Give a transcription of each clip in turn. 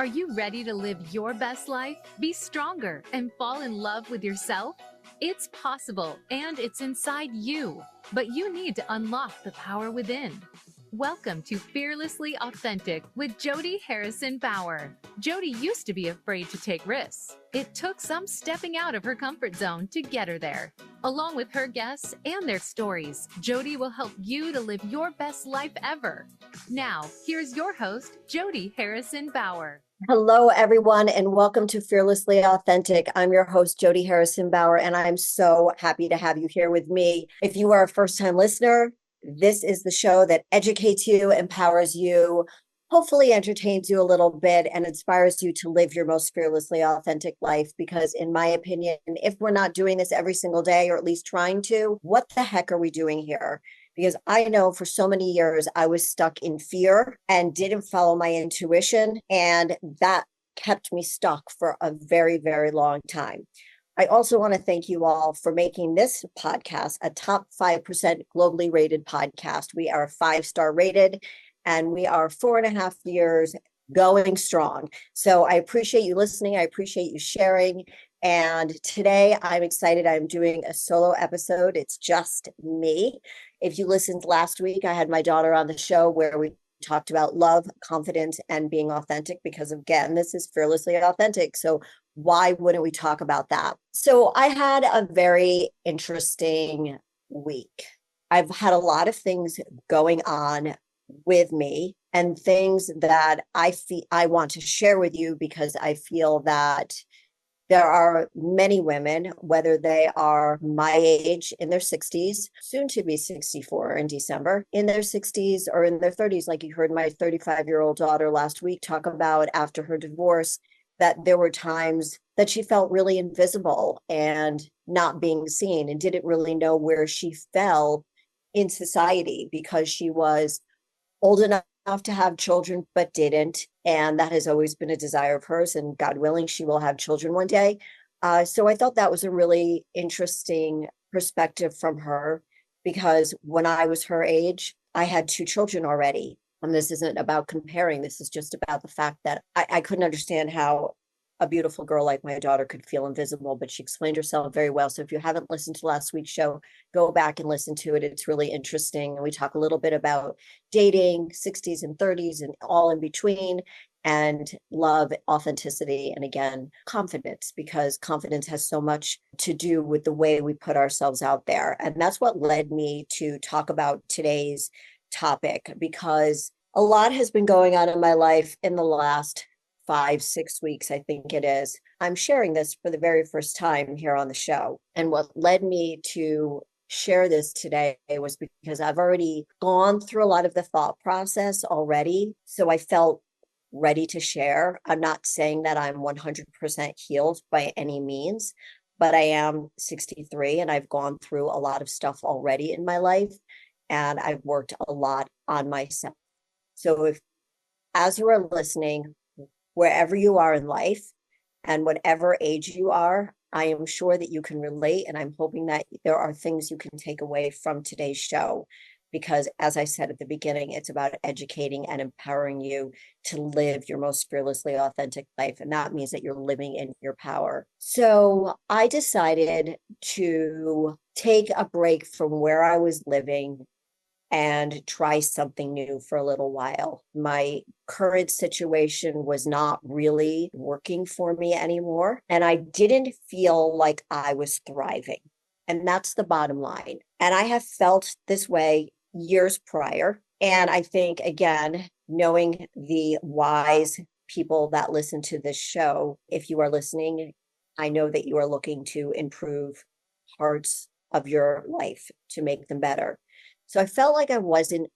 Are you ready to live your best life, be stronger, and fall in love with yourself? It's possible, and it's inside you, but you need to unlock the power within. Welcome to Fearlessly Authentic with Jody Harrison Bauer. Jody used to be afraid to take risks. It took some stepping out of her comfort zone to get her there. Along with her guests and their stories, Jody will help you to live your best life ever. Now, here's your host, Jody Harrison Bauer. Hello, everyone, and welcome to Fearlessly Authentic. I'm your host, Jody Harrison Bauer, and I'm so happy to have you here with me. If you are a first-time listener, this is the show that educates you, empowers you, hopefully entertains you a little bit, and inspires you to live your most fearlessly authentic life. Because in my opinion, if we're not doing this every single day, or at least trying to, what the heck are we doing here? Because I know for so many years I was stuck in fear and didn't follow my intuition, and that kept me stuck for a very, very long time. I also want to thank you all for making this podcast a top 5% globally rated podcast. We are 5-star rated, and we are 4.5 years going strong. So I appreciate you listening. I appreciate you sharing. And today I'm excited. I'm doing a solo episode. It's just me. If you listened last week, I had my daughter on the show where we talked about love, confidence, and being authentic, because again, this is fearlessly authentic. So why wouldn't we talk about that? So I had a very interesting week. I've had a lot of things going on with me and things that I want to share with you, because I feel that there are many women, whether they are my age in their 60s, soon to be 64 in December, in their 60s or in their 30s, like you heard my 35-year-old daughter last week talk about after her divorce, that there were times that she felt really invisible and not being seen and didn't really know where she fell in society, because she was old enough to have children but didn't, and that has always been a desire of hers, and God willing she will have children one day. So I thought that was a really interesting perspective from her, because when I was her age I had 2 children already, and this isn't about comparing, this is just about the fact that I couldn't understand how a beautiful girl like my daughter could feel invisible, but she explained herself very well. So if you haven't listened to last week's show, go back and listen to it. It's really interesting. And we talk a little bit about dating, 60s and 30s and all in between, and love, authenticity, and again, confidence, because confidence has so much to do with the way we put ourselves out there. And that's what led me to talk about today's topic, because a lot has been going on in my life in the last 5-6 weeks, I think it is. I'm sharing this for the very first time here on the show. And what led me to share this today was because I've already gone through a lot of the thought process already. So I felt ready to share. I'm not saying that I'm 100% healed by any means, but I am 63 and I've gone through a lot of stuff already in my life. And I've worked a lot on myself. So if, as you are listening, wherever you are in life and whatever age you are, I am sure that you can relate. And I'm hoping that there are things you can take away from today's show, because as I said at the beginning, it's about educating and empowering you to live your most fearlessly authentic life. And that means that you're living in your power. So I decided to take a break from where I was living and try something new for a little while. My current situation was not really working for me anymore, and I didn't feel like I was thriving. And that's the bottom line. And I have felt this way years prior. And I think, again, knowing the wise people that listen to this show, if you are listening, I know that you are looking to improve parts of your life to make them better. So I felt like I wasn't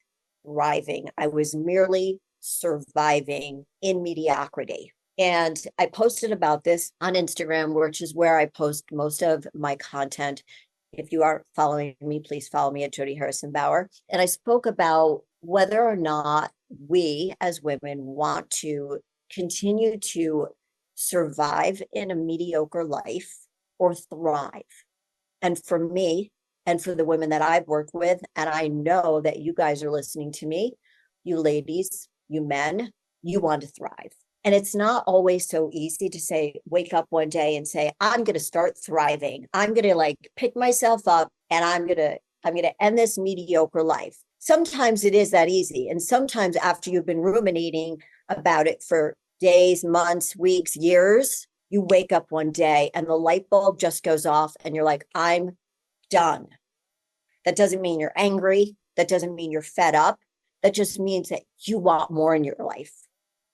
thriving. I was merely surviving in mediocrity. And I posted about this on Instagram, which is where I post most of my content. If you are following me, please follow me at Jody Harrison Bauer. And I spoke about whether or not we as women want to continue to survive in a mediocre life or thrive. And for me, and for the women that I've worked with, and I know that you guys are listening to me, you ladies, you men, you want to thrive. And it's not always so easy to say, wake up one day and say, I'm going to start thriving. I'm going to like pick myself up and I'm going to end this mediocre life. Sometimes it is that easy. And sometimes after you've been ruminating about it for days, months, weeks, years, you wake up one day and the light bulb just goes off and you're like, I'm done. That doesn't mean you're angry. That doesn't mean you're fed up. That just means that you want more in your life.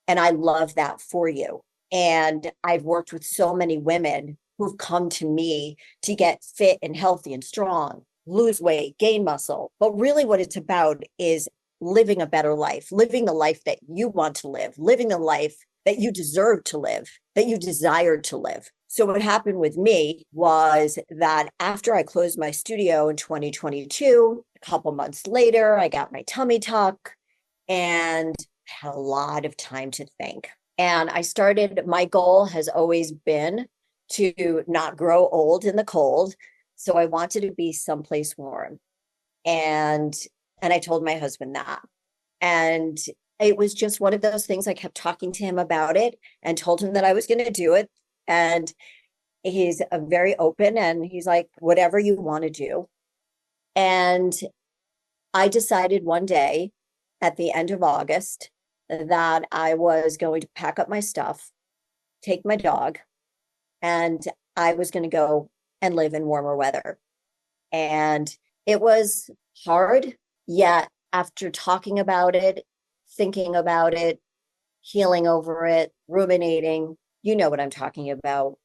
And I love that for you. And I've worked with so many women who've come to me to get fit and healthy and strong, lose weight, gain muscle. But really, what it's about is living a better life, living the life that you want to live, living the life that you deserve to live, that you desire to live. So, what happened with me was that after I closed my studio in 2022, a couple months later, I got my tummy tuck and had a lot of time to think. And my goal has always been to not grow old in the cold. So I wanted to be someplace warm. And I told my husband that. And it was just one of those things. I kept talking to him about it and told him that I was going to do it. And he's very open and he's like, whatever you want to do. And I decided one day at the end of August that I was going to pack up my stuff, take my dog, and I was going to go and live in warmer weather. And it was hard, yet after talking about it, thinking about it, healing over it, ruminating, you know what I'm talking about.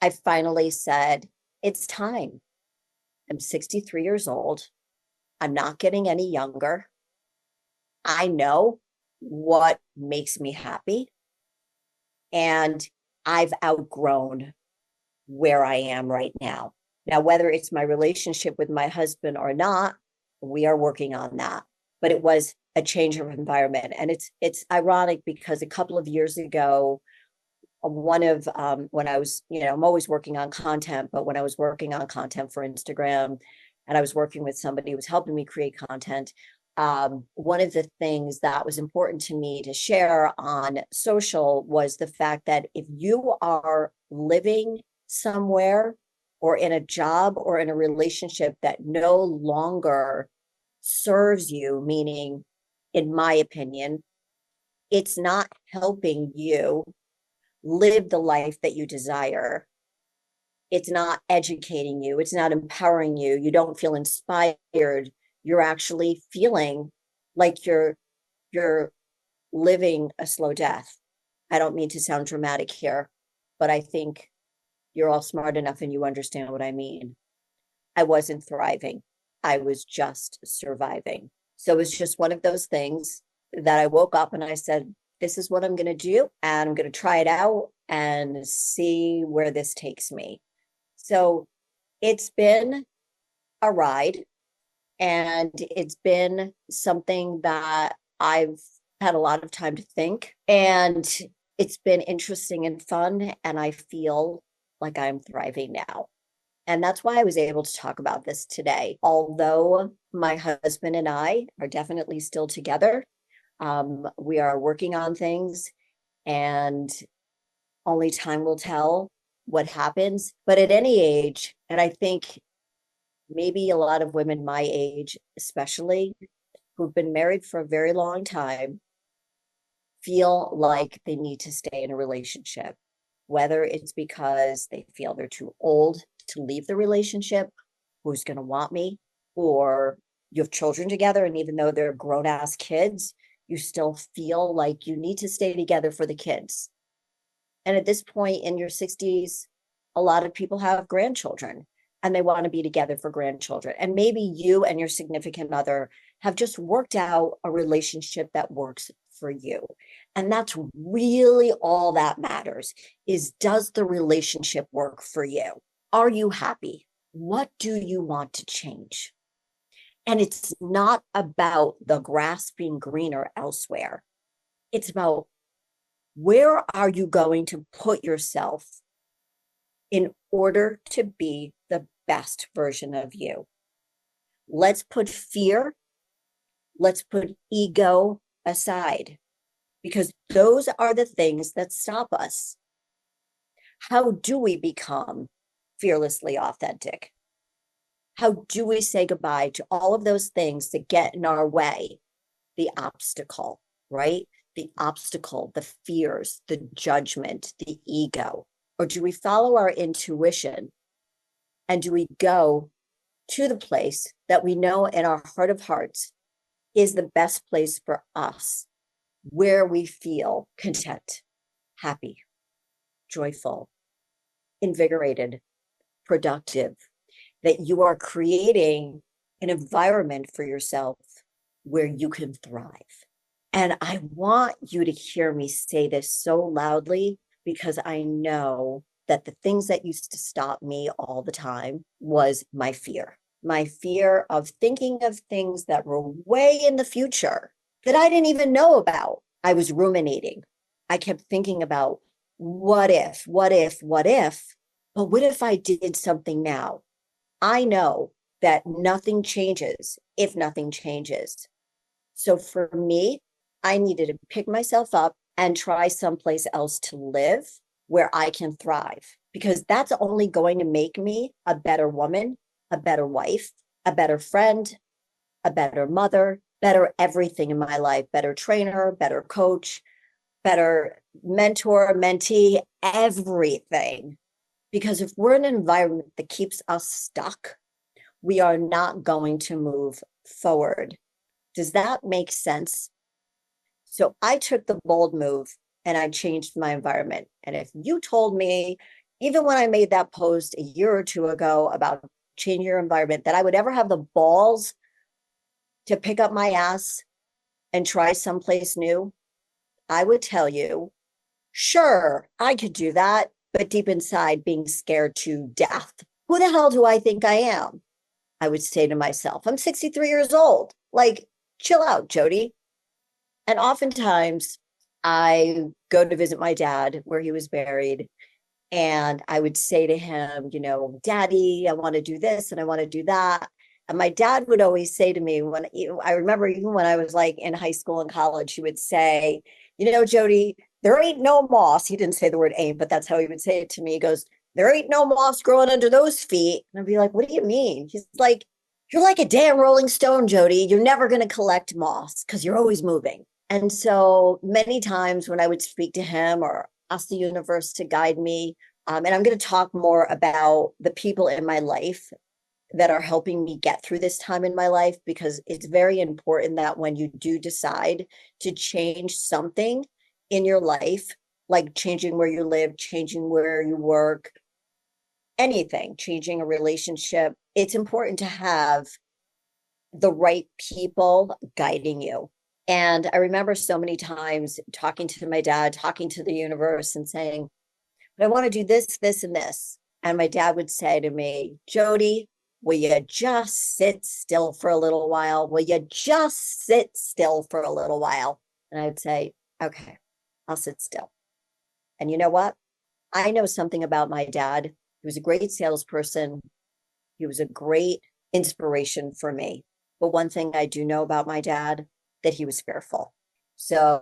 I finally said, it's time. I'm 63 years old. I'm not getting any younger. I know what makes me happy. And I've outgrown where I am right now. Now, whether it's my relationship with my husband or not, we are working on that. But it was a change of environment. And it's ironic because a couple of years ago, one of when I was, I'm always working on content, but when I was working on content for Instagram and I was working with somebody who was helping me create content, one of the things that was important to me to share on social was the fact that if you are living somewhere or in a job or in a relationship that no longer serves you, meaning, in my opinion, it's not helping you live the life that you desire. It's not educating you. It's not empowering you. You don't feel inspired. You're actually feeling like you're living a slow death. I don't mean to sound dramatic here, but I think you're all smart enough and you understand what I mean. I wasn't thriving. I was just surviving. So it was just one of those things that I woke up and I said, this is what I'm going to do. And I'm going to try it out and see where this takes me. So it's been a ride and it's been something that I've had a lot of time to think. And it's been interesting and fun. And I feel like I'm thriving now. And that's why I was able to talk about this today. Although my husband and I are definitely still together, we are working on things and only time will tell what happens. But at any age, and I think maybe a lot of women my age, especially who've been married for a very long time, feel like they need to stay in a relationship, whether it's because they feel they're too old to leave the relationship, who's going to want me, or you have children together. And even though they're grown ass kids, you still feel like you need to stay together for the kids. And at this point in your 60s, a lot of people have grandchildren and they want to be together for grandchildren. And maybe you and your significant other have just worked out a relationship that works for you. And that's really all that matters is, does the relationship work for you? Are you happy? What do you want to change? And it's not about the grass being greener elsewhere. It's about, where are you going to put yourself in order to be the best version of you? Let's put fear, let's put ego aside, because those are the things that stop us. How do we become fearlessly authentic? How do we say goodbye to all of those things that get in our way? The obstacle, right? The obstacle, the fears, the judgment, the ego. Or do we follow our intuition? And do we go to the place that we know in our heart of hearts is the best place for us, where we feel content, happy, joyful, invigorated, productive, that you are creating an environment for yourself where you can thrive. And I want you to hear me say this so loudly because I know that the things that used to stop me all the time was my fear of thinking of things that were way in the future that I didn't even know about. I was ruminating. I kept thinking about what if, but what if I did something now? I know that nothing changes if nothing changes. So for me, I needed to pick myself up and try someplace else to live where I can thrive, because that's only going to make me a better woman, a better wife, a better friend, a better mother, better everything in my life, better trainer, better coach, better mentor, mentee, everything. Because if we're in an environment that keeps us stuck, we are not going to move forward. Does that make sense? So I took the bold move and I changed my environment. And if you told me, even when I made that post a year or two ago about changing your environment, that I would ever have the balls to pick up my ass and try someplace new, I would tell you, sure, I could do that, but deep inside being scared to death. Who the hell do I think I am? I would say to myself, I'm 63 years old. Like, chill out, Jody. And oftentimes I go to visit my dad where he was buried. And I would say to him, Daddy, I want to do this and I want to do that. And my dad would always say to me, when I remember even when I was like in high school and college, he would say, Jody, there ain't no moss. He didn't say the word ain't, but that's how he would say it to me. He goes, there ain't no moss growing under those feet. And I'd be like, what do you mean? He's like, you're like a damn Rolling Stone, Jody. You're never going to collect moss because you're always moving. And so many times when I would speak to him or ask the universe to guide me, and I'm going to talk more about the people in my life that are helping me get through this time in my life, because it's very important that when you do decide to change something in your life, like changing where you live, changing where you work, anything, changing a relationship, it's important to have the right people guiding you. And I remember so many times talking to my dad, talking to the universe and saying, but I want to do this, this, and this. And my dad would say to me, Jody, will you just sit still for a little while? Will you just sit still for a little while? And I'd say, okay, I'll sit still. And you know what? I know something about my dad. He was a great salesperson. He was a great inspiration for me. But one thing I do know about my dad, that he was fearful. So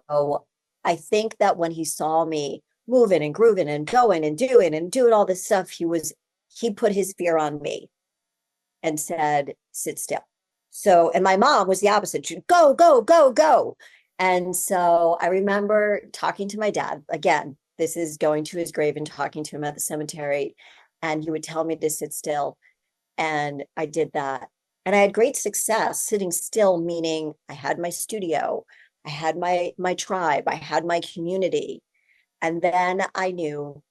I think that when he saw me moving and grooving and going and doing all this stuff, he put his fear on me and said, sit still. So, and my mom was the opposite. She'd go, go, go, go. And so I remember talking to my dad again. This is going to his grave and talking to him at the cemetery. And he would tell me to sit still. And I did that. And I had great success sitting still, meaning I had my studio, I had my tribe, I had my community. And then I knew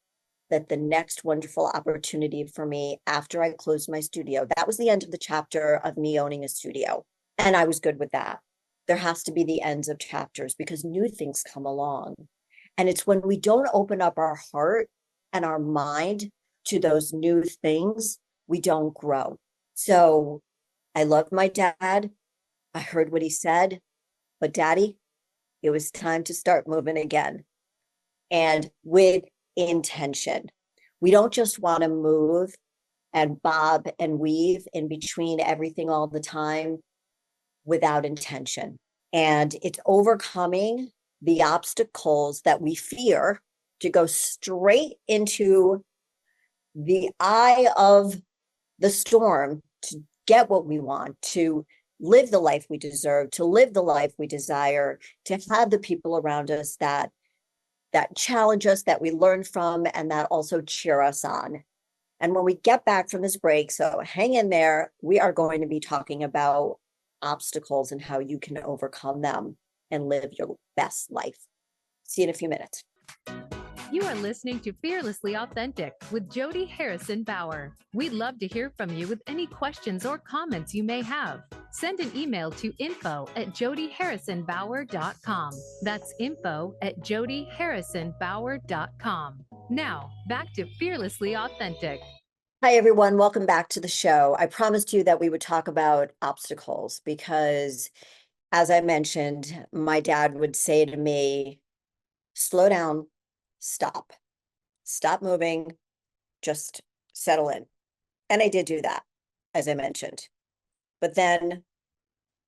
that the next wonderful opportunity for me after I closed my studio, that was the end of the chapter of me owning a studio. And I was good with that. There has to be the ends of chapters because new things come along. And it's when we don't open up our heart and our mind to those new things, we don't grow. So I love my dad. I heard what he said, but Daddy, it was time to start moving again, and with intention. We don't just want to move and bob and weave in between everything all the time without intention. And it's overcoming the obstacles that we fear, to go straight into the eye of the storm, to get what we want, to live the life we deserve, to live the life we desire, to have the people around us that challenge us, that we learn from, and that also cheer us on. And when we get back from this break, so hang in there, we are going to be talking about obstacles and how you can overcome them and live your best life. See you in a few minutes. You are listening to Fearlessly Authentic with Jody Harrison Bauer. We'd love to hear from you with any questions or comments you may have. Send an email to info@jodyharrisonbauer.com. That's info@jodyharrisonbauer.com. Now, back to Fearlessly Authentic. Hi, everyone. Welcome back to the show. I promised you that we would talk about obstacles because, as I mentioned, my dad would say to me, slow down, stop moving, just settle in. And I did do that, as I mentioned. But then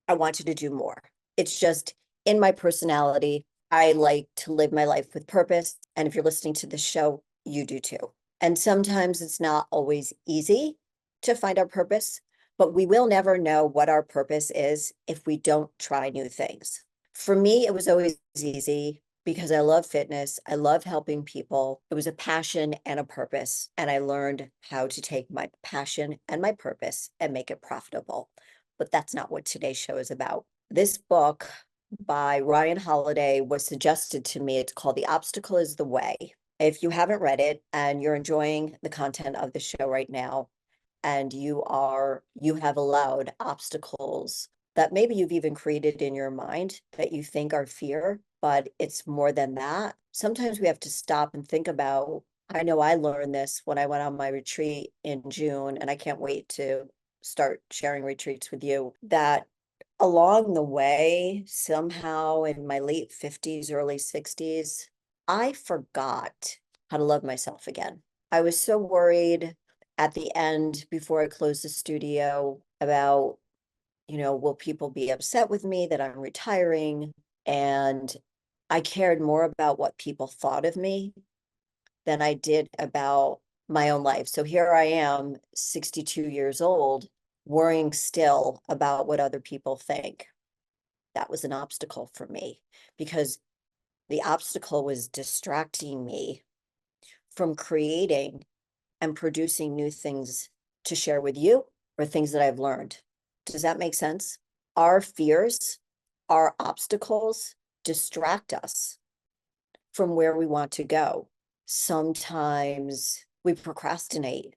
I wanted to do more. It's just in my personality. I like to live my life with purpose. And if you're listening to this show, you do too. And sometimes it's not always easy to find our purpose, but we will never know what our purpose is if we don't try new things. For me, it was always easy because I love fitness. I love helping people. It was a passion and a purpose. And I learned how to take my passion and my purpose and make it profitable. But that's not what today's show is about. This book by Ryan Holiday was suggested to me. It's called The Obstacle is the Way. If you haven't read it and you're enjoying the content of the show right now, and you have allowed obstacles that maybe you've even created in your mind that you think are fear, but it's more than that. Sometimes we have to stop and think about, I know I learned this when I went on my retreat in June, and I can't wait to start sharing retreats with you, that along the way, somehow in my late 50s, early 60s, I forgot how to love myself again. I was so worried at the end before I closed the studio about, will people be upset with me that I'm retiring? And I cared more about what people thought of me than I did about my own life. So here I am, 62 years old, worrying still about what other people think. That was an obstacle for me because the obstacle was distracting me from creating and producing new things to share with you or things that I've learned. Does that make sense? Our fears, our obstacles distract us from where we want to go. Sometimes we procrastinate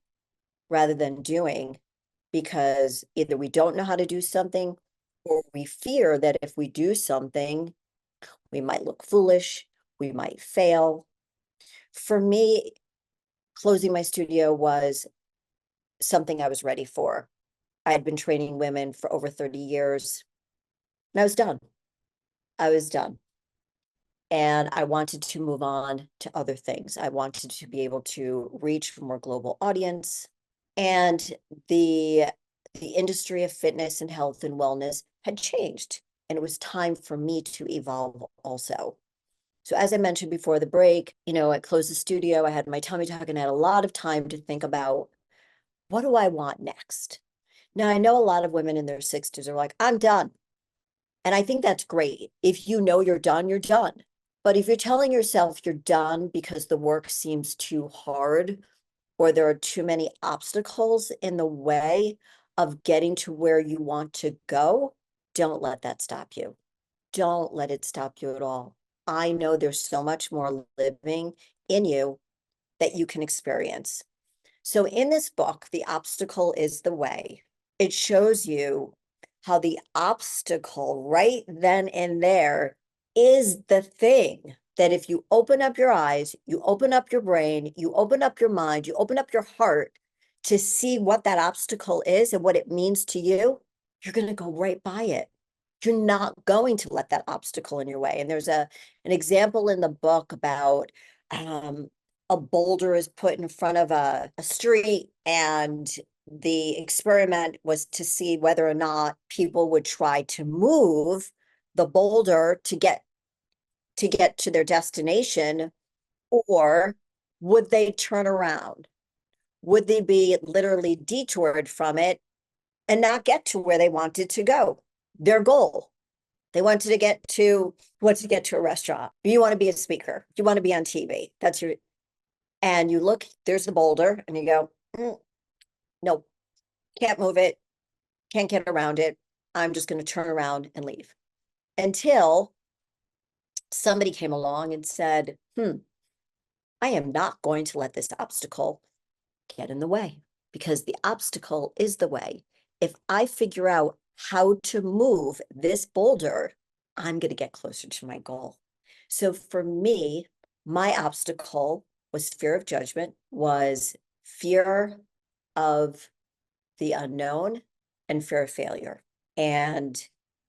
rather than doing because either we don't know how to do something or we fear that if we do something, we might look foolish, we might fail. For me, closing my studio was something I was ready for. I had been training women for over 30 years and I was done. I was done. And I wanted to move on to other things. I wanted to be able to reach a more global audience. And the industry of fitness and health and wellness had changed. And it was time for me to evolve also. So as I mentioned before the break, I closed the studio, I had my tummy tuck and I had a lot of time to think about, what do I want next? Now, I know a lot of women in their 60s are like, I'm done. And I think that's great. If you know you're done, you're done. But if you're telling yourself you're done because the work seems too hard or there are too many obstacles in the way of getting to where you want to go, don't let that stop you. Don't let it stop you at all. I know there's so much more living in you that you can experience. So in this book, The Obstacle is the Way, it shows you how the obstacle right then and there is the thing that if you open up your eyes, you open up your brain, you open up your mind, you open up your heart to see what that obstacle is and what it means to you, you're going to go right by it. You're not going to let that obstacle in your way. And there's an example in the book about a boulder is put in front of a street, and the experiment was to see whether or not people would try to move the boulder to get to get to their destination, or would they turn around? Would they be literally detoured from it and not get to where they wanted to go? Their goal. They wanted to get to a restaurant. You want to be a speaker. You want to be on TV. And you look, there's the boulder, and you go, no, can't move it, can't get around it. I'm just going to turn around and leave. Until somebody came along and said, I am not going to let this obstacle get in the way, because the obstacle is the way. If I figure out how to move this boulder, I'm going to get closer to my goal. So for me, my obstacle was fear of judgment, was fear of the unknown, and fear of failure. And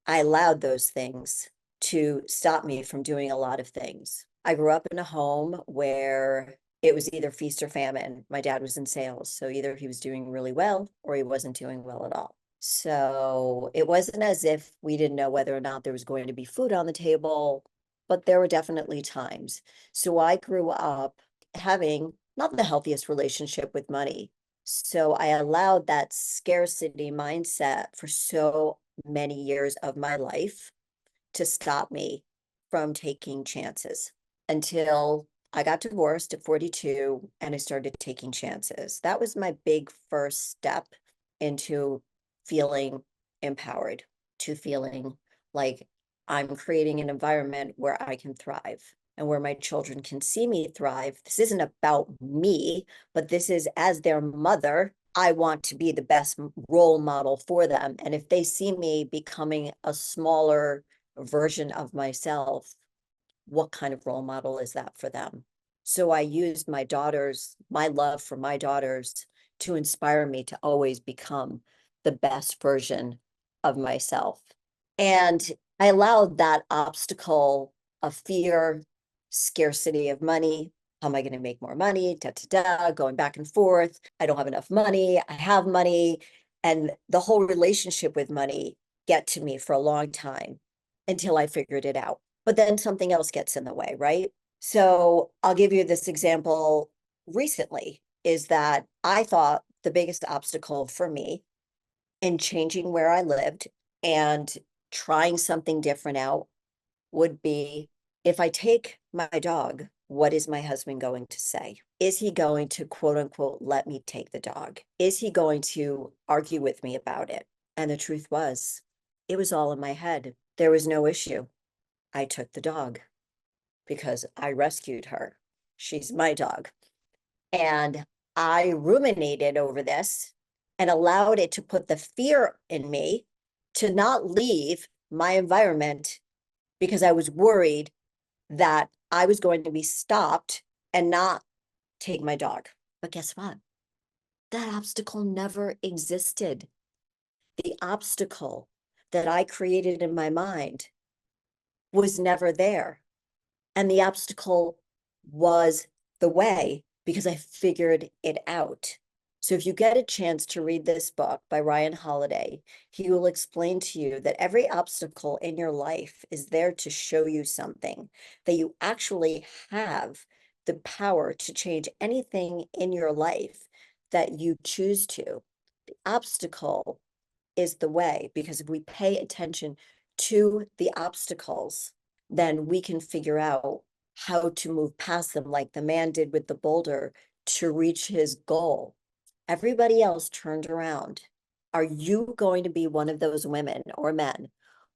I allowed those things to stop me from doing a lot of things. I grew up in a home where it was either feast or famine. My dad was in sales, so either he was doing really well or he wasn't doing well at all. So it wasn't as if we didn't know whether or not there was going to be food on the table, but there were definitely times. So I grew up having not the healthiest relationship with money. So I allowed that scarcity mindset for so many years of my life to stop me from taking chances until I got divorced at 42 and I started taking chances. That was my big first step into feeling empowered, to feeling like I'm creating an environment where I can thrive and where my children can see me thrive. This isn't about me, but this is, as their mother, I want to be the best role model for them. And if they see me becoming a smaller version of myself, what kind of role model is that for them? So I used my love for my daughters to inspire me to always become the best version of myself. And I allowed that obstacle of fear, scarcity of money. How am I going to make more money? Da, da, da, going back and forth. I don't have enough money. I have money. And the whole relationship with money get to me for a long time until I figured it out. But then something else gets in the way, right? So I'll give you this example recently is that I thought the biggest obstacle for me in changing where I lived and trying something different out would be, if I take my dog, what is my husband going to say? Is he going to, quote unquote, let me take the dog? Is he going to argue with me about it? And the truth was, it was all in my head. There was no issue. I took the dog because I rescued her. She's my dog. And I ruminated over this and allowed it to put the fear in me to not leave my environment because I was worried that I was going to be stopped and not take my dog. But guess what? That obstacle never existed. The obstacle that I created in my mind was never there. And the obstacle was the way because I figured it out. So if you get a chance to read this book by Ryan Holiday, he will explain to you that every obstacle in your life is there to show you something, that you actually have the power to change anything in your life that you choose to. The obstacle is the way, because if we pay attention to the obstacles, then we can figure out how to move past them, like the man did with the boulder, to reach his goal. Everybody else turned around. Are you going to be one of those women or men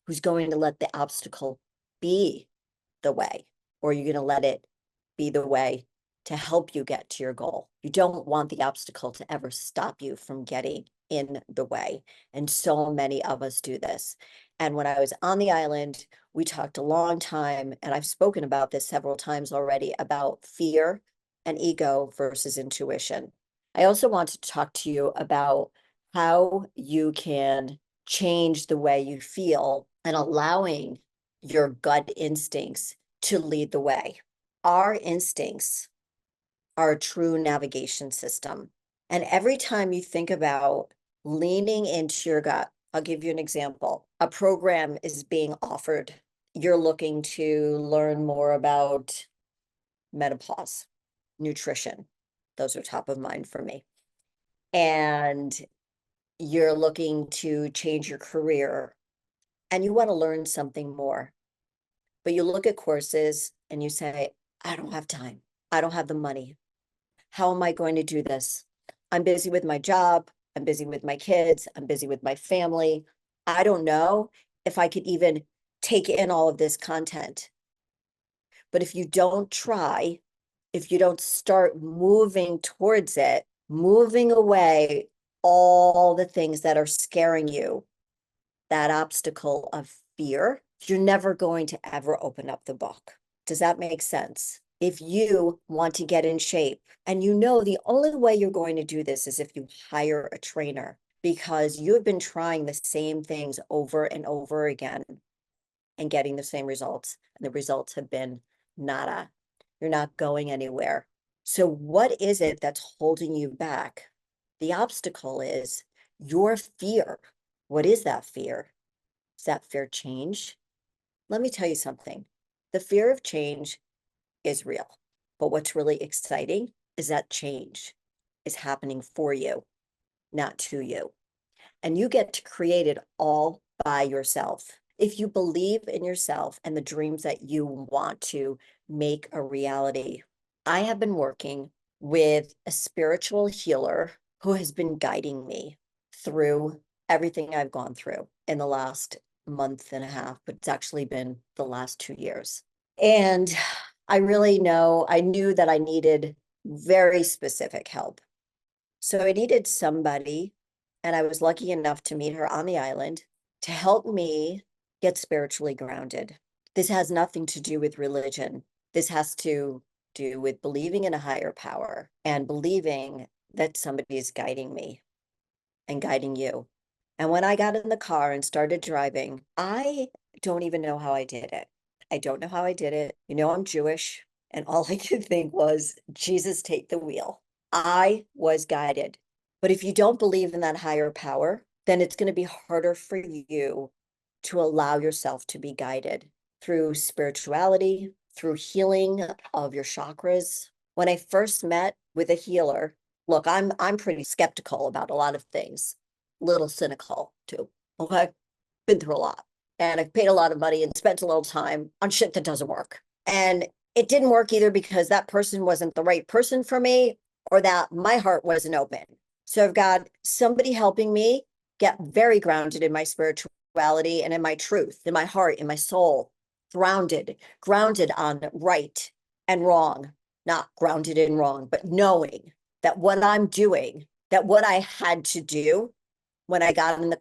who's going to let the obstacle be the way, or are you going to let it be the way to help you get to your goal? You don't want the obstacle to ever stop you from getting in the way. And so many of us do this. And when I was on the island, we talked a long time, and I've spoken about this several times already, about fear and ego versus intuition. I also want to talk to you about how you can change the way you feel and allowing your gut instincts to lead the way. Our instincts are a true navigation system. And every time you think about leaning into your gut, I'll give you an example. A program is being offered you're looking to learn more about menopause, nutrition. Those are top of mind for me. And you're looking to change your career and you want to learn something more. But you look at courses and you say, I don't have time. I don't have the money. How am I going to do this? I'm busy with my job. I'm busy with my kids. I'm busy with my family. I don't know if I could even take in all of this content. But if you don't try, if you don't start moving towards it, moving away all the things that are scaring you, that obstacle of fear, you're never going to ever open up the book. Does that make sense? If you want to get in shape and you know the only way you're going to do this is if you hire a trainer because you have been trying the same things over and over again and getting the same results, and the results have been nada. You're not going anywhere. So what is it that's holding you back? The obstacle is your fear. What is that fear? Is that fear change? Let me tell you something. The fear of change is real. But what's really exciting is that change is happening for you, not to you. And you get to create it all by yourself. If you believe in yourself and the dreams that you want to make a reality. I have been working with a spiritual healer who has been guiding me through everything I've gone through in the last month and a half, but it's actually been the last 2 years. And I knew that I needed very specific help. So I needed somebody, and I was lucky enough to meet her on the island to help me get spiritually grounded. This has nothing to do with religion. This has to do with believing in a higher power and believing that somebody is guiding me and guiding you. And when I got in the car and started driving, I don't even know how I did it. I don't know how I did it. I'm Jewish, and all I could think was, Jesus, take the wheel. I was guided. But if you don't believe in that higher power, then it's going to be harder for you to allow yourself to be guided through spirituality, through healing of your chakras. When I first met with a healer, look, I'm pretty skeptical about a lot of things, a little cynical too. Okay. Been through a lot. And I've paid a lot of money and spent a little time on shit that doesn't work. And it didn't work either because that person wasn't the right person for me or that my heart wasn't open. So I've got somebody helping me get very grounded in my spirituality and in my truth, in my heart, in my soul, grounded on right and wrong, not grounded in wrong, but knowing that what I'm doing, that what I had to do when I got in the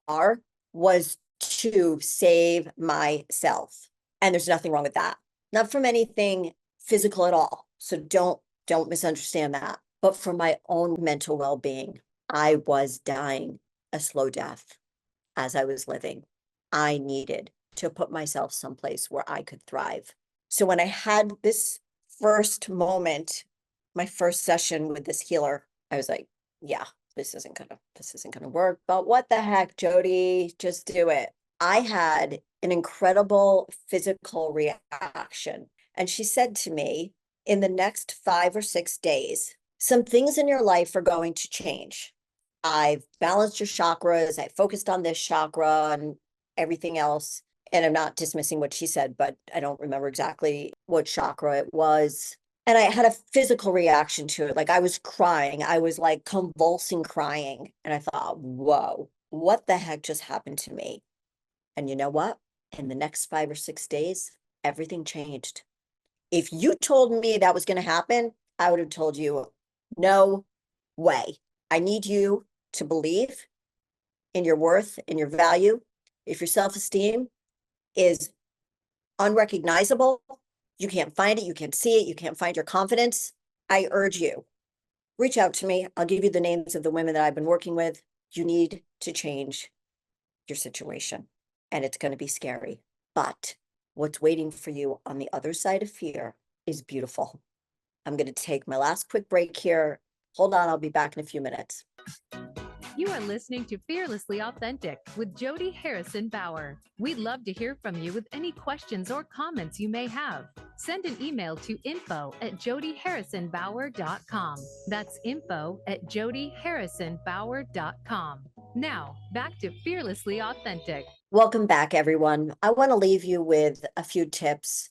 car was to save myself. And there's nothing wrong with that. Not from anything physical at all. So don't misunderstand that. But for my own mental well-being, I was dying a slow death as I was living. I needed to put myself someplace where I could thrive. So when I had this first moment, my first session with this healer, I was like, yeah, this isn't gonna work. But what the heck, Jody, just do it. I had an incredible physical reaction. And she said to me, in the next 5 or 6 days, some things in your life are going to change. I've balanced your chakras. I focused on this chakra and everything else. And I'm not dismissing what she said, but I don't remember exactly what chakra it was. And I had a physical reaction to it. Like I was crying. I was like convulsing crying. And I thought, whoa, what the heck just happened to me? And you know what? In the next 5 or 6 days, everything changed. If you told me that was going to happen, I would have told you, no way. I need you to believe in your worth, in your value. If your self-esteem is unrecognizable, you can't find it, you can't see it, you can't find your confidence, I urge you, reach out to me. I'll give you the names of the women that I've been working with. You need to change your situation, and it's going to be scary. But what's waiting for you on the other side of fear is beautiful. I'm going to take my last quick break here. Hold on, I'll be back in a few minutes. You are listening to Fearlessly Authentic with Jody Harrison Bauer. We'd love to hear from you with any questions or comments you may have. Send an email to info@jodyharrisonbauer.com. That's info@jodyharrisonbauer.com. Now, back to Fearlessly Authentic. Welcome back, everyone. I want to leave you with a few tips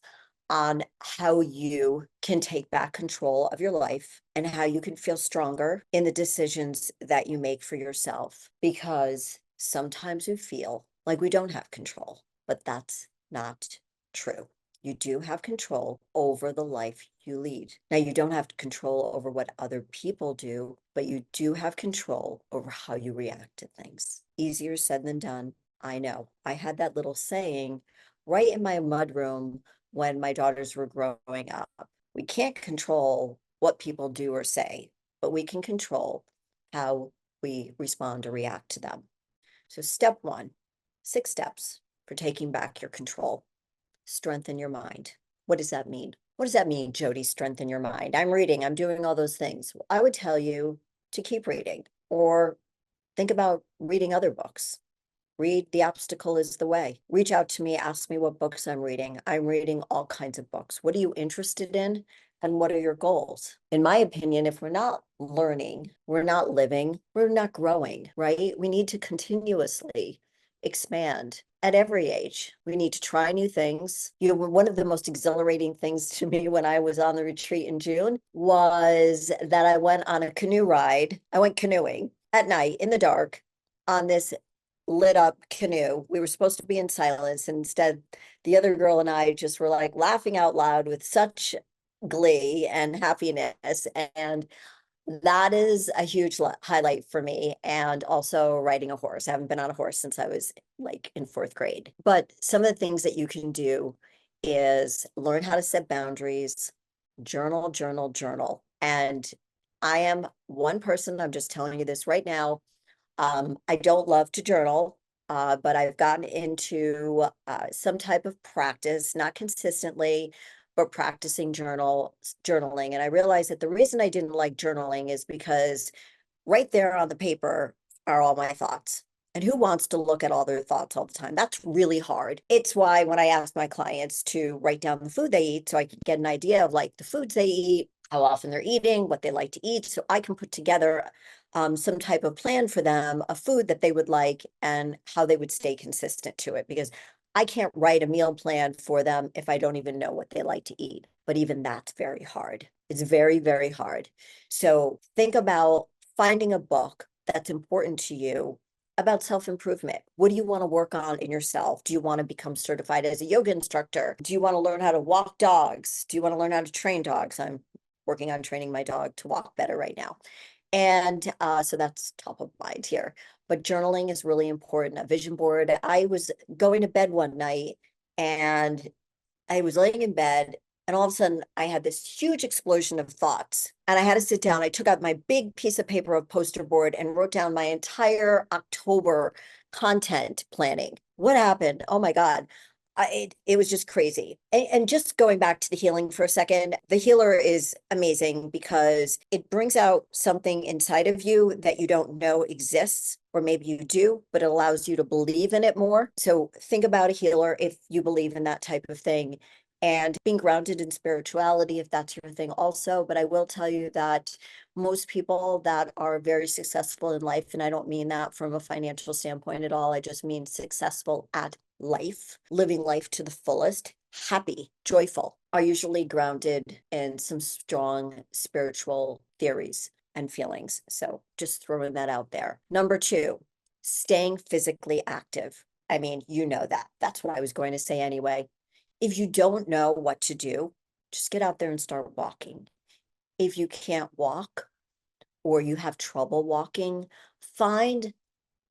on how you can take back control of your life and how you can feel stronger in the decisions that you make for yourself. Because sometimes we feel like we don't have control, but that's not true. You do have control over the life you lead. Now, you don't have control over what other people do, but you do have control over how you react to things. Easier said than done. I know. I had that little saying right in my mudroom when my daughters were growing up. We can't control what people do or say, but we can control how we respond or react to them. So step one, 6 steps for taking back your control. Strengthen your mind. What does that mean? What does that mean, Jody, strengthen your mind? I'm reading, I'm doing all those things. I would tell you to keep reading or think about reading other books. Read The Obstacle is the Way. Reach out to me, ask me what books I'm reading. I'm reading all kinds of books. What are you interested in? And what are your goals? In my opinion, if we're not learning, we're not living, we're not growing, right? We need to continuously expand at every age. We need to try new things. One of the most exhilarating things to me when I was on the retreat in June was that I went on a canoe ride. I went canoeing at night in the dark on this lit up canoe. We were supposed to be in silence, and instead the other girl and I just were like laughing out loud with such glee and happiness. And that is a huge highlight for me. And also riding a horse. I haven't been on a horse since I was like in 4th grade. But some of the things that you can do is learn how to set boundaries, journal, journal, journal. And I am one person, I'm just telling you this right now. I don't love to journal, but I've gotten into some type of practice, not consistently, but practicing journaling. And I realized that the reason I didn't like journaling is because right there on the paper are all my thoughts. And who wants to look at all their thoughts all the time? That's really hard. It's why when I ask my clients to write down the food they eat, so I can get an idea of like the foods they eat, how often they're eating, what they like to eat, so I can put together some type of plan for them, a food that they would like and how they would stay consistent to it. Because I can't write a meal plan for them if I don't even know what they like to eat. But even that's very hard. It's very, very hard. So think about finding a book that's important to you about self-improvement. What do you want to work on in yourself? Do you want to become certified as a yoga instructor? Do you want to learn how to walk dogs? Do you want to learn how to train dogs? I'm working on training my dog to walk better right now. And so that's top of mind here. But journaling is really important. A vision board. I was going to bed one night and I was laying in bed and all of a sudden I had this huge explosion of thoughts and I had to sit down. I took out my big piece of paper of poster board and wrote down my entire October content planning. What happened? Oh my God. It was just crazy. And just going back to the healing for a second, the healer is amazing because it brings out something inside of you that you don't know exists, or maybe you do, but it allows you to believe in it more. So think about a healer if you believe in that type of thing, and being grounded in spirituality if that's your thing also. But I will tell you that most people that are very successful in life, and I don't mean that from a financial standpoint at all, I just mean successful at life, living life to the fullest, happy, joyful, are usually grounded in some strong spiritual theories and feelings. So just throwing that out there. Number 2, staying physically active. I mean, you know that. That's what I was going to say anyway. If you don't know what to do, just get out there and start walking. If you can't walk or you have trouble walking, find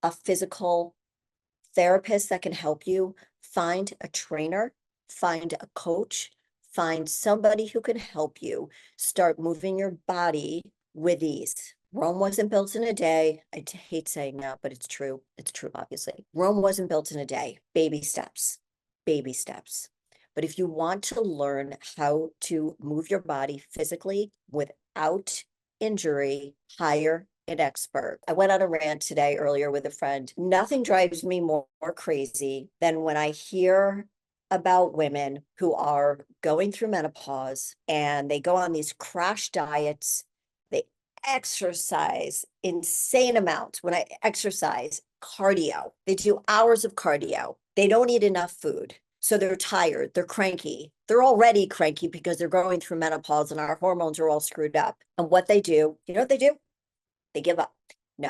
a physical therapist that can help you, find a trainer, find a coach, find somebody who can help you start moving your body with ease. Rome wasn't built in a day. I hate saying that, but it's true. It's true, obviously. Rome wasn't built in a day. Baby steps, baby steps. But if you want to learn how to move your body physically without injury, hire an expert. I went on a rant today earlier with a friend. Nothing drives me more crazy than when I hear about women who are going through menopause and they go on these crash diets. They exercise insane amounts. When I exercise, cardio, they do hours of cardio. They don't eat enough food. So they're tired, they're cranky. They're already cranky because they're going through menopause and our hormones are all screwed up. And what they do, you know what they do? They give up. No,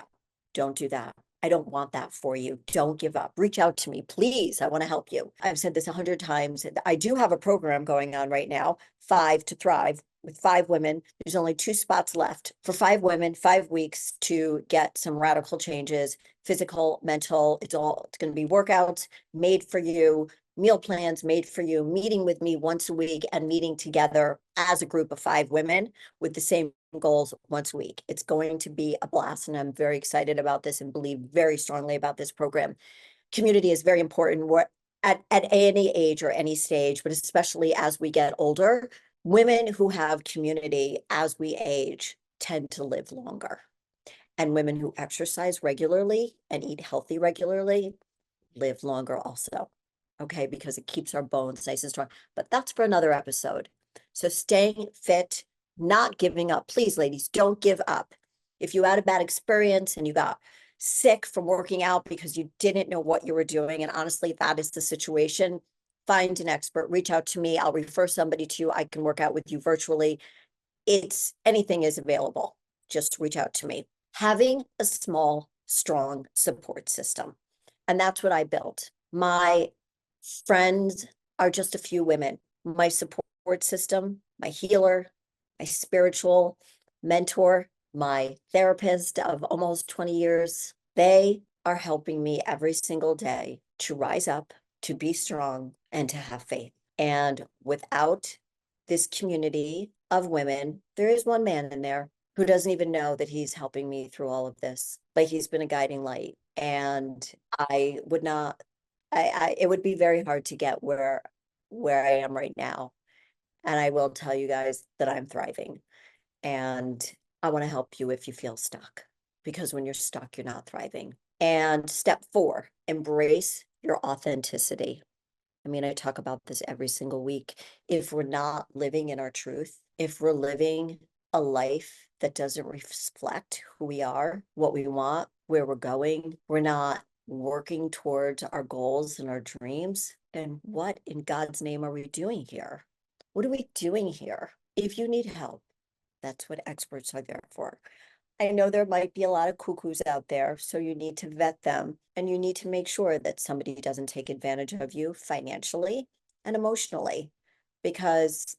don't do that. I don't want that for you. Don't give up. Reach out to me, please. I want to help you. I've said this 100 times. I do have a program going on right now, Five to Thrive, with 5 women. There's only 2 spots left for 5 women, 5 weeks to get some radical changes, physical, mental. It's going to be workouts made for you, meal plans made for you, meeting with me once a week and meeting together as a group of 5 women with the same goals once a week. It's going to be a blast, and I'm very excited about this and believe very strongly about this program. Community is very important. We're at any age or any stage, but especially as we get older, women who have community as we age tend to live longer. And women who exercise regularly and eat healthy regularly live longer also. Okay, because it keeps our bones nice and strong. But that's for another episode. So staying fit, not giving up. Please, ladies, don't give up. If you had a bad experience and you got sick from working out because you didn't know what you were doing, and honestly, that is the situation, find an expert, reach out to me. I'll refer somebody to you. I can work out with you virtually. Anything is available. Just reach out to me. Having a small, strong support system. And that's what I built. My friends are just a few women. My support system, my healer, my spiritual mentor, my therapist of almost 20 years, they are helping me every single day to rise up, to be strong, and to have faith. And without this community of women, there is one man in there who doesn't even know that he's helping me through all of this, but he's been a guiding light. And I would not, it would be very hard to get where I am right now. And I will tell you guys that I'm thriving. And I want to help you if you feel stuck, because when you're stuck, you're not thriving. And step 4, embrace your authenticity. I mean, I talk about this every single week. If we're not living in our truth, if we're living a life that doesn't reflect who we are, what we want, where we're going, we're not working towards our goals and our dreams, then what in God's name are we doing here? What are we doing here? If you need help, that's what experts are there for. I know there might be a lot of cuckoos out there, so you need to vet them and you need to make sure that somebody doesn't take advantage of you financially and emotionally, because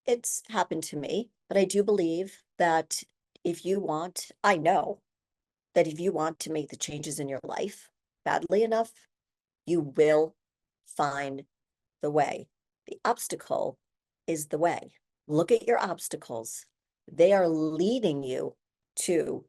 it's happened to me. But I do believe that I know that if you want to make the changes in your life badly enough, you will find the way. The obstacle is the way. Look at your obstacles. They are leading you to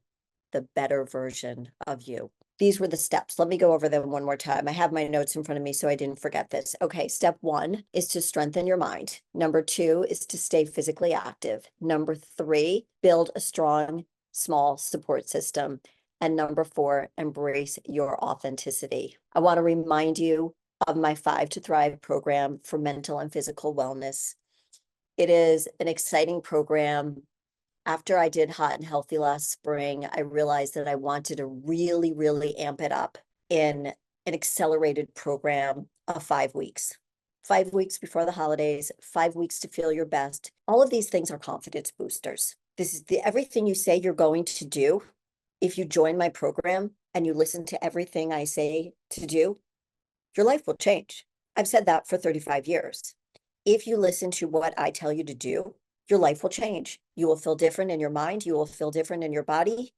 the better version of you. These were the steps. Let me go over them one more time. I have my notes in front of me so I didn't forget this. Okay, step 1 is to strengthen your mind. Number 2 is to stay physically active. Number 3, build a strong, small support system. And number 4, embrace your authenticity. I want to remind you of my 5 to Thrive program for mental and physical wellness. It is an exciting program. After I did Hot and Healthy last spring, I realized that I wanted to really, really amp it up in an accelerated program of 5 weeks. 5 weeks before the holidays, 5 weeks to feel your best. All of these things are confidence boosters. This is everything you say you're going to do. If you join my program and you listen to everything I say to do, your life will change. I've said that for 35 years. If you listen to what I tell you to do, your life will change. You will feel different in your mind. You will feel different in your body.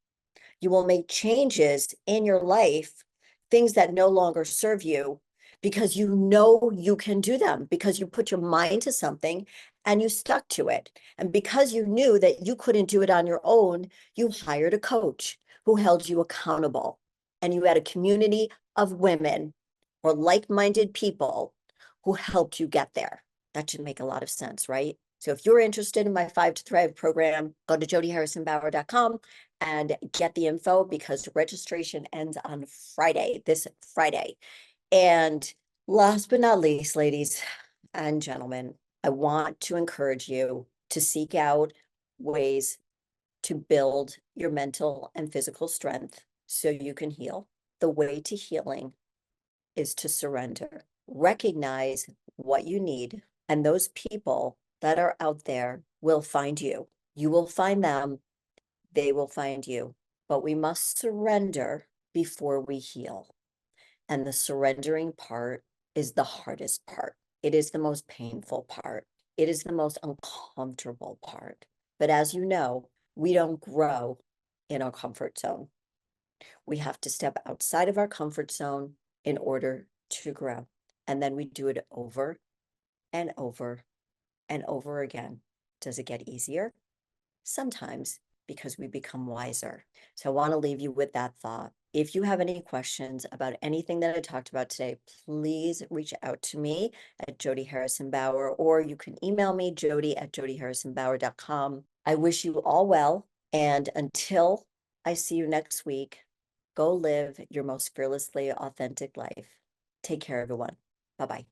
You will make changes in your life, things that no longer serve you, because you know you can do them, because you put your mind to something and you stuck to it. And because you knew that you couldn't do it on your own, you hired a coach who held you accountable. And you had a community of women or like-minded people who helped you get there. That should make a lot of sense, right? So if you're interested in my 5 to Thrive program, go to jodyharrisonbauer.com and get the info because registration ends on Friday, this Friday. And last but not least, ladies and gentlemen, I want to encourage you to seek out ways to build your mental and physical strength so you can heal. The way to healing is to surrender. Recognize what you need, and those people that are out there will find you. You will find them, they will find you. But we must surrender before we heal. And the surrendering part is the hardest part. It is the most painful part. It is the most uncomfortable part. But as you know, we don't grow in our comfort zone. We have to step outside of our comfort zone in order to grow. And then we do it over and over and over again. Does it get easier? Sometimes, because we become wiser. So I want to leave you with that thought. If you have any questions about anything that I talked about today, please reach out to me at Jody Harrison Bauer, or you can email me, jody@jodyharrisonbauer.com. I wish you all well. And until I see you next week, go live your most fearlessly authentic life. Take care, everyone. Bye-bye.